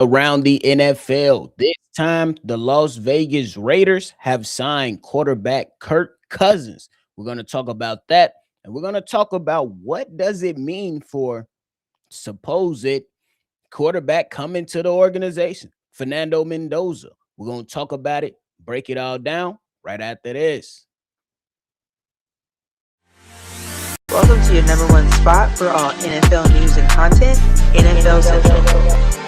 Around the NFL. This time, the Las Vegas Raiders have signed quarterback Kirk Cousins. We're going to talk about that, and we're going to talk about what does it mean for supposed quarterback coming to the organization, Fernando Mendoza. We're going to talk about it, break it all down right after this. Welcome to your number one spot for all NFL news and content, NFL Central.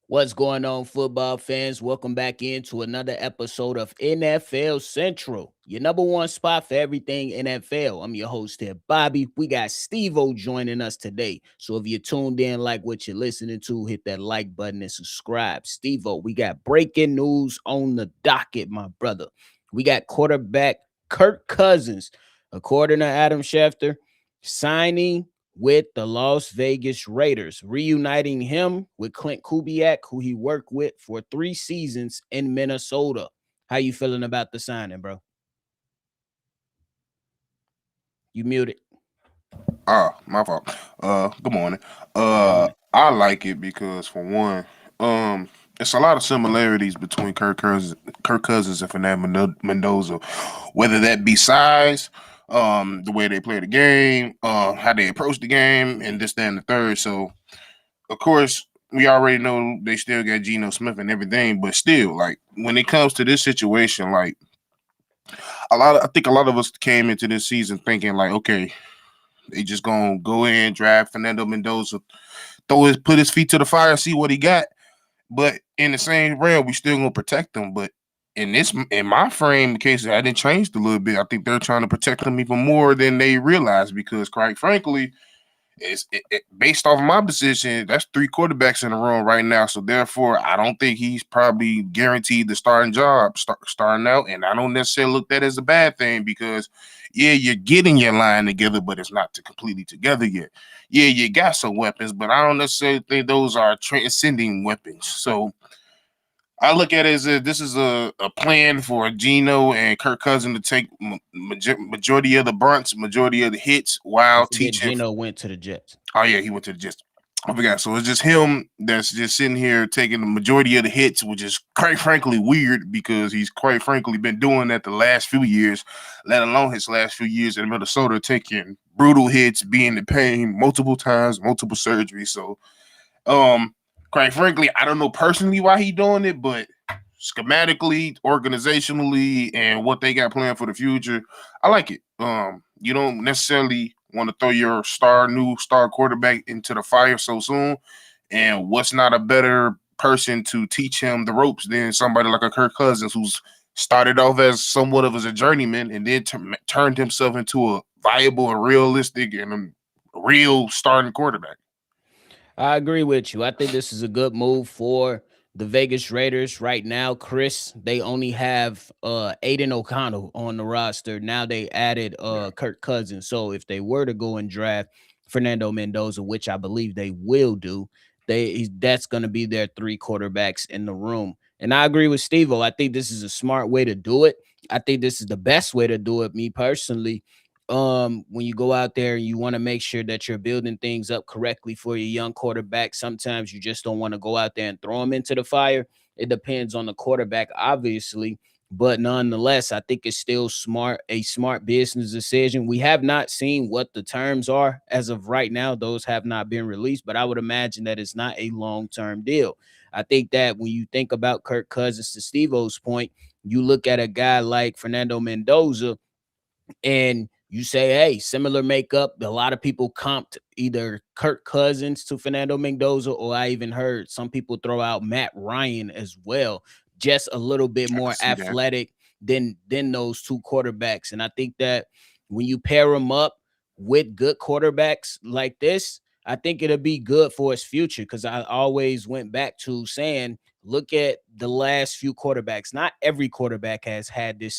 What's going on, football fans? Welcome back into another episode of NFL Central, your number one spot for everything NFL. I'm your host here, Bobby. We got Steve-O joining us today. So if you're tuned in, like what you're listening to, hit that like button and subscribe. Steve-O, we got breaking news on the docket, my brother. We got quarterback Kirk Cousins, according to Adam Schefter, signing with the Las Vegas Raiders, reuniting him with Clint Kubiak, who he worked with for 3 seasons in Minnesota. How you feeling about the signing, bro? You muted. My fault. Good morning. Good morning. I like it because for one, it's a lot of similarities between Kirk Cousins and Fernando Mendoza, whether that be size, the way they play the game, how they approach the game, and this, that, and the third. So, of course, we already know they still got Geno Smith and everything, but still, like when it comes to this situation, like I think a lot of us came into this season thinking like, okay, they just gonna go in, draft Fernando Mendoza, put his feet to the fire, see what he got. But in the same realm, we still gonna protect him. But in my frame case, I didn't change a little bit. I think they're trying to protect him even more than they realize because, quite frankly, based off of my position, that's 3 quarterbacks in a row right now. So therefore, I don't think he's probably guaranteed the starting job starting out. And I don't necessarily look at that as a bad thing because, yeah, you're getting your line together, but it's not completely together yet. Yeah, you got some weapons, but I don't necessarily think those are transcending weapons. So I look at it as this is a plan for Geno and Kirk Cousins to take majority of the brunts, majority of the hits while Don't forget teaching. Geno went to the Jets. Oh yeah, he went to the Jets. I forgot. So it's just him that's just sitting here taking the majority of the hits, which is quite frankly weird because he's quite frankly been doing that the last few years, let alone his last few years in Minnesota, taking brutal hits, being in pain multiple times, multiple surgeries. So quite frankly, I don't know personally why he doing it, but schematically, organizationally, and what they got planned for the future, I like it. You don't necessarily want to throw your new star quarterback into the fire so soon. And what's not a better person to teach him the ropes than somebody like a Kirk Cousins who's started off as somewhat of as a journeyman and then turned himself into a viable and realistic and a real starting quarterback. I agree with you. I think this is a good move for the Vegas Raiders right now. Chris, they only have Aiden O'Connell on the roster. Now they added Yeah. Kirk Cousins. So if they were to go and draft Fernando Mendoza, which I believe they will do, that's going to be their 3 quarterbacks in the room. And I agree with Steve-O. I think this is a smart way to do it. I think this is the best way to do it, me personally. When you go out there and you want to make sure that you're building things up correctly for your young quarterback, sometimes you just don't want to go out there and throw them into the fire. It depends on the quarterback, obviously, but nonetheless, I think it's still a smart business decision. We have not seen what the terms are as of right now. Those have not been released, but I would imagine that it's not a long-term deal. I think that when you think about Kirk Cousins, to Steve-O's point, you look at a guy like Fernando Mendoza and you say, hey, similar makeup. A lot of people comped either Kirk Cousins to Fernando Mendoza, or I even heard some people throw out Matt Ryan as well. Just a little bit I can more see that. athletic than those 2 quarterbacks. And I think that when you pair them up with good quarterbacks like this, I think it'll be good for his future because I always went back to saying, look at the last few quarterbacks. Not every quarterback has had this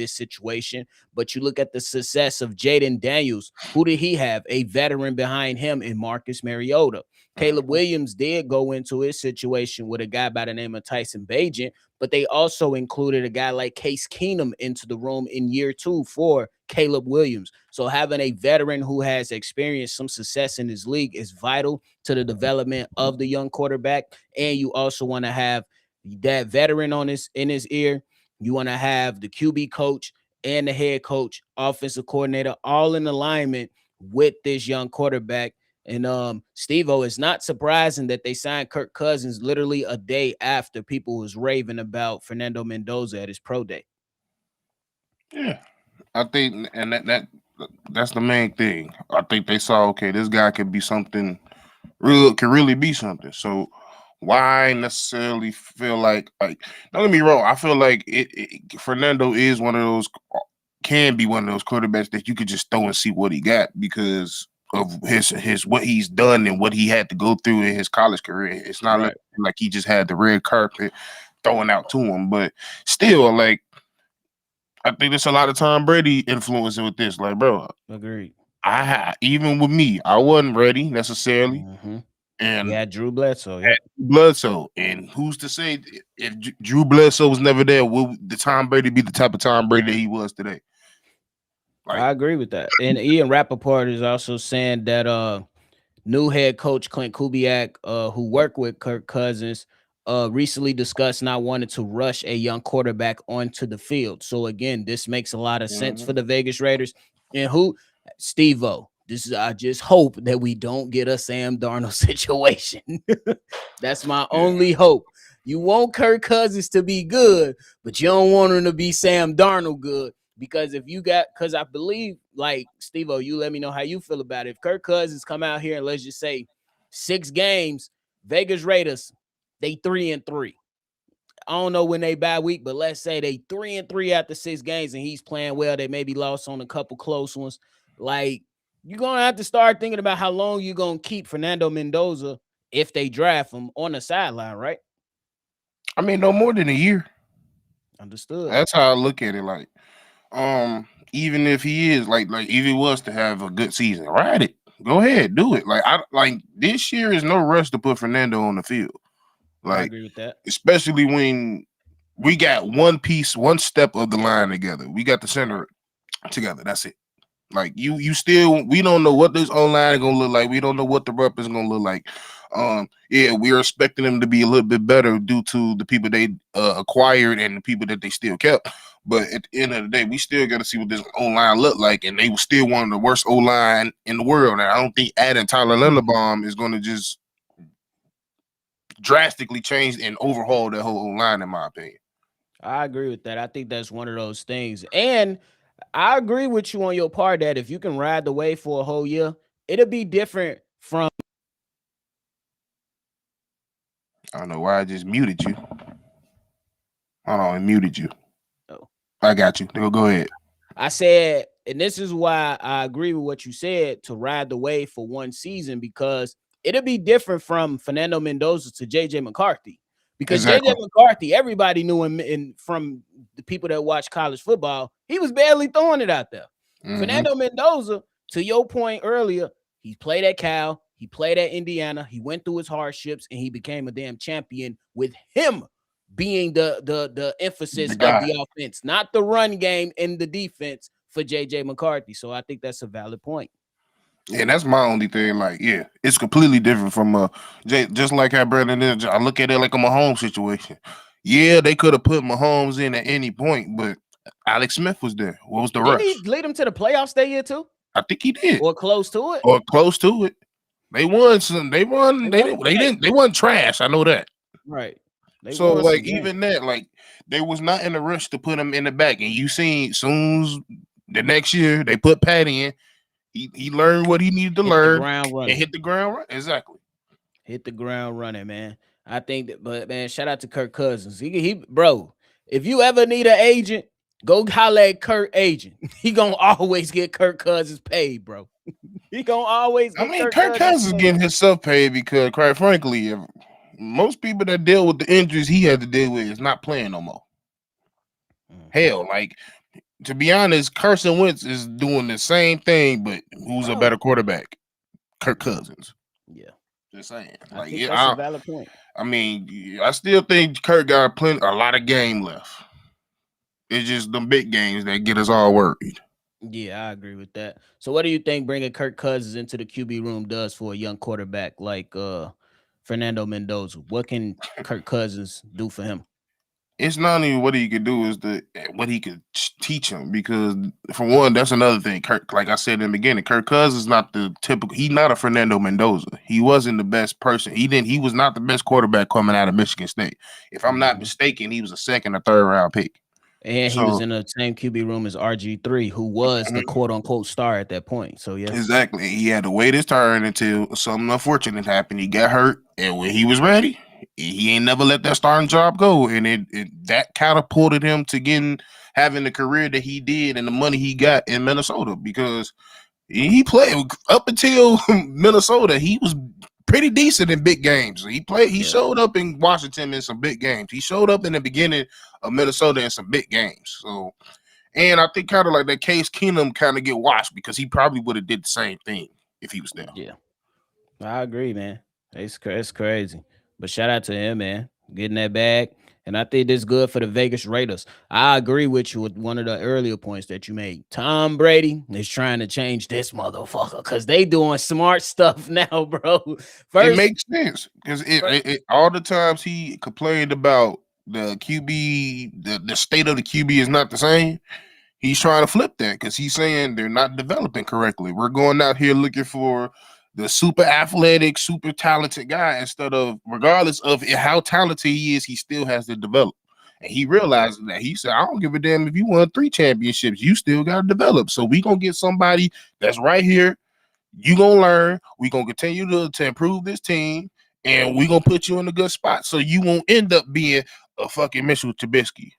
situation, but you look at the success of Jaden Daniels. Who did he have? A veteran behind him in Marcus Mariota. Caleb Williams did go into his situation with a guy by the name of Tyson Bagent, but they also included a guy like Case Keenum into the room in year 2 for Caleb Williams. So having a veteran who has experienced some success in this league is vital to the development of the young quarterback. And you also want to have that veteran on his in his ear. You want to have the QB coach and the head coach, offensive coordinator, all in alignment with this young quarterback. And Steve-O, it's not surprising that they signed Kirk Cousins literally a day after people was raving about Fernando Mendoza at his pro day. Yeah, I think, and that's the main thing. I think they saw, okay, this guy could be something real, could really be something. So why necessarily feel like don't get me wrong, I feel like Fernando is one of those, can be one of those quarterbacks that you could just throw and see what he got because of his what he's done and what he had to go through in his college career. It's not Right. like he just had the red carpet throwing out to him, but still, like, I think there's a lot of Tom Brady influence with this. Like, bro, Agreed. even with me, I wasn't ready necessarily, Mm-hmm. and Yeah, Drew Bledsoe. had Yep. Bledsoe. And who's to say if Drew Bledsoe was never there, will the Tom Brady be the type of Tom Brady that he was today? Like, I agree with that. And Ian Rappaport is also saying that new head coach Clint Kubiak, who worked with Kirk Cousins, recently discussed not wanting to rush a young quarterback onto the field. So again, this makes a lot of sense for the Vegas Raiders. And Steve-O, this is, I just hope that we don't get a Sam Darnold situation. That's my only hope. You want Kirk Cousins to be good, but you don't want him to be Sam Darnold good. Because because I believe, like, Steve-O, you let me know how you feel about it. If Kirk Cousins come out here and let's just say 6 games, Vegas Raiders, they 3-3. I don't know when they bye week, but let's say they 3-3 after 6 games and he's playing well. They maybe lost on a couple close ones. Like, you're gonna have to start thinking about how long you're gonna keep Fernando Mendoza if they draft him on the sideline, right? I mean, no more than a year. Understood. That's how I look at it. Like, even if he is like if he was to have a good season, ride it. Go ahead, do it. Like, I like this year is no rush to put Fernando on the field. I Like, agree with that. especially when we got one piece, one step of the line together. We got the center together. That's it. Like, you still, we don't know what this online is gonna look like. We don't know what the rep is gonna look like. Yeah, we're expecting them to be a little bit better due to the people they acquired and the people that they still kept. But at the end of the day, we still got to see what this online look like, and they were still one of the worst O line in the world. And I don't think adding Tyler Linderbaum is going to just drastically change and overhaul that whole O line, in my opinion. I agree with that. I think that's one of those things. And I agree with you on your part that if you can ride the wave for a whole year, it'll be different from. I don't know why I just muted you. Hold on, I muted you. Oh. I got you. Go ahead. I said, and this is why I agree with what you said, to ride the wave for one season, because it'll be different from Fernando Mendoza to JJ McCarthy. Because Exactly. JJ McCarthy, everybody knew him, and from the people that watch college football, he was barely throwing it out there. Fernando Mendoza, to your point earlier, he played at Cal, he played at Indiana, he went through his hardships, and he became a damn champion with him being the emphasis of the offense, not the run game and the defense for JJ McCarthy. So I think that's a valid point. Yeah, that's my only thing. Like, yeah, it's completely different from just like how Brandon is. I look at it like a Mahomes situation. Yeah, they could have put Mahomes in at any point, but Alex Smith was there. What was the Didn't rush? he lead them to the playoffs that year too? I think he did, or close to it, or close to it. They won some. They won. They didn't. They wasn't trash. I know that. Right. So, like, even that, like, they was not in a rush to put him in the back. And you seen soon as the next year they put Pat in, he learned what he needed to learn and hit the ground running. Exactly. Hit the ground running, man. I think that, but man, shout out to Kirk Cousins. He bro, if you ever need an agent, go holler at Kirk agent. He gonna always get Kirk Cousins paid, bro. He gonna always get Kirk Cousins getting himself paid because, quite frankly, if most people that deal with the injuries he had to deal with is not playing no more. Hell, like, to be honest, Carson Wentz is doing the same thing, but who's a better quarterback? Kirk Cousins. Yeah. Just saying. I Like, think yeah, that's a valid point. I mean, I still think Kirk got a lot of game left. It's just the big games that get us all worried. Yeah, I agree with that. So, what do you think bringing Kirk Cousins into the QB room does for a young quarterback like Fernando Mendoza? What can Kirk Cousins do for him? It's not even what he could do; is what he could teach him. Because for one, that's another thing. Kirk, like I said in the beginning, Kirk Cousins is not the typical. He's not a Fernando Mendoza. He wasn't the best person. He didn't. He was not the best quarterback coming out of Michigan State. If I'm not Hmm. mistaken, he was a second or third round pick. And he was So in the same QB room as RG3, who was the mhm, quote unquote star at that point. So, yes. exactly, he had to wait his turn until something unfortunate happened. He got hurt, and when he was ready, he ain't never let that starting job go, and it that catapulted him to having the career that he did and the money he got in Minnesota because he played up until Minnesota. He was pretty decent in big games. He played. He Yeah. showed up in Washington in some big games. He showed up in the beginning of Minnesota in some big games. So, and I think kind of like that Case Keenum kind of get washed because he probably would have did the same thing if he was there. Yeah. I agree, man. It's crazy. But shout out to him, man. Getting that bag. And I think this good for the Vegas Raiders. I agree with you with one of the earlier points that you made. Tom Brady is trying to change this motherfucker because they doing smart stuff now, bro. It First, makes sense because fir- all the times he complained about the QB, the state of the QB is not the same. He's trying to flip that because he's saying they're not developing correctly. We're going out here looking for the super athletic, super talented guy instead of, regardless of how talented he is, he still has to develop. And he realizes that. He said, I don't give a damn if you won 3 championships, you still got to develop. So we going to get somebody that's right here. You going to learn. We going to continue to improve this team. And we going to put you in a good spot so you won't end up being a fucking Mitchell Trubisky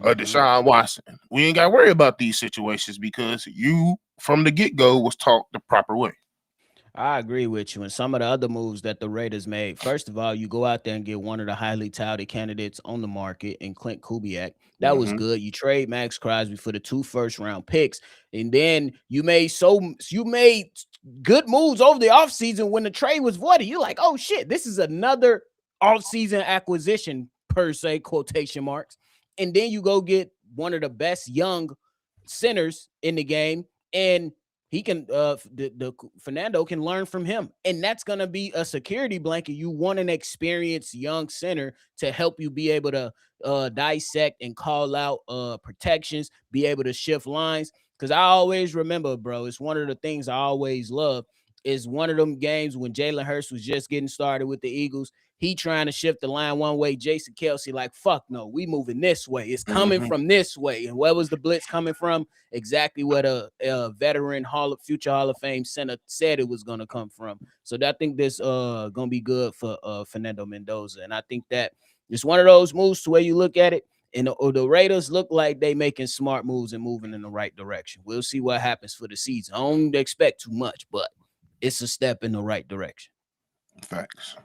or Mhm. Deshaun Watson. We ain't got to worry about these situations because you, from the get go, was taught the proper way. I agree with you. And some of the other moves that the Raiders made. First of all, you go out there and get one of the highly touted candidates on the market in Clint Kubiak. That was Mm-hmm. good. You trade Max Crosby for the 2 first-round picks. And then you made good moves over the offseason when the trade was voided. You're like, oh shit, this is another offseason acquisition, per se, quotation marks. And then you go get one of the best young centers in the game. And he can the Fernando can learn from him, and that's going to be a security blanket. You want an experienced young center to help you be able to dissect and call out protections, be able to shift lines. Because I always remember, bro, it's one of the things I always love is one of them games when Jalen Hurts was just getting started with the Eagles. He trying to shift the line one way. Jason Kelsey like, fuck no, we moving this way. It's coming Mm-hmm. from this way. And where was the blitz coming from? Exactly what a veteran future Hall of Fame center said it was gonna come from. So I think this gonna be good for Fernando Mendoza. And I think that it's one of those moves to where you look at it and the Raiders look like they making smart moves and moving in the right direction. We'll see what happens for the season. I don't expect too much, but it's a step in the right direction. Facts.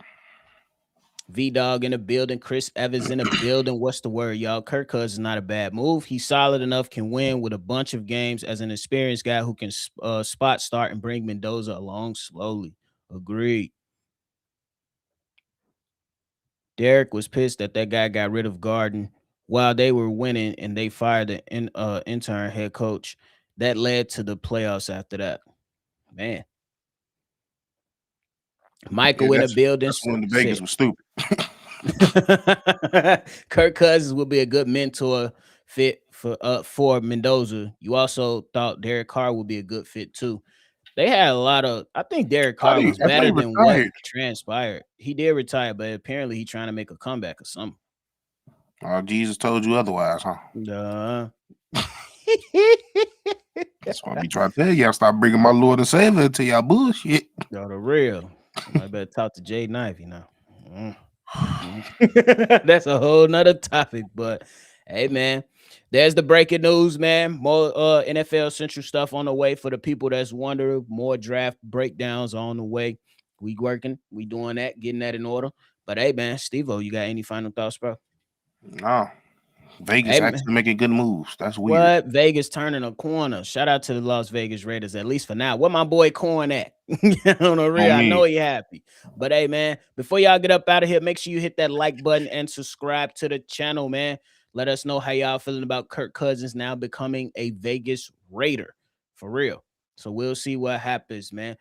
V Dog in the building, Chris Evans in the building. What's the word, y'all? Kirk Cousins is not a bad move. He's solid enough, can win with a bunch of games as an experienced guy who can spot start and bring Mendoza along slowly. Agreed. Derek was pissed that guy got rid of Garden while they were winning and they fired the intern head coach. That led to the playoffs after that. Man, Yeah, Michael in the building that's when the Vegas said was stupid. Kirk Cousins will be a good mentor fit for Mendoza. You also thought Derek Carr would be a good fit too. They had a lot of. I think Derek Carr was I thought he better than what retired. transpired. He did retire, but apparently he's trying to make a comeback or something. Oh, Jesus told you otherwise, huh? Uh, That's why we try to tell y'all stop bringing my Lord and Savior into y'all bullshit. Yo, the real. Somebody better talk to Jay Knife, you know. That's a whole nother topic, but hey, man, there's the breaking news, man. More NFL Central stuff on the way for the people that's wondering. More draft breakdowns on the way. We working, we doing that, getting that in order. But hey, man, Steve-O, you got any final thoughts, bro? No, Vegas Hey, man. actually making good moves. That's weird. What? Vegas turning a corner. Shout out to the Las Vegas Raiders, at least for now. Where my boy Corn at? On the real, On I know me. he happy. But hey, man, before y'all get up out of here, make sure you hit that like button and subscribe to the channel, man. Let us know how y'all feeling about Kirk Cousins now becoming a Vegas Raider. For real. So we'll see what happens, man.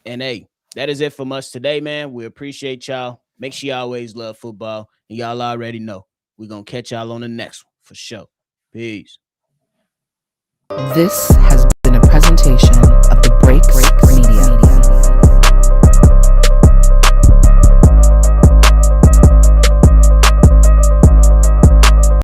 And hey, that is it from us today, man. We appreciate y'all. Make sure you always love football. And y'all already know we're going to catch y'all on the next one for sure. Peace. This has been a presentation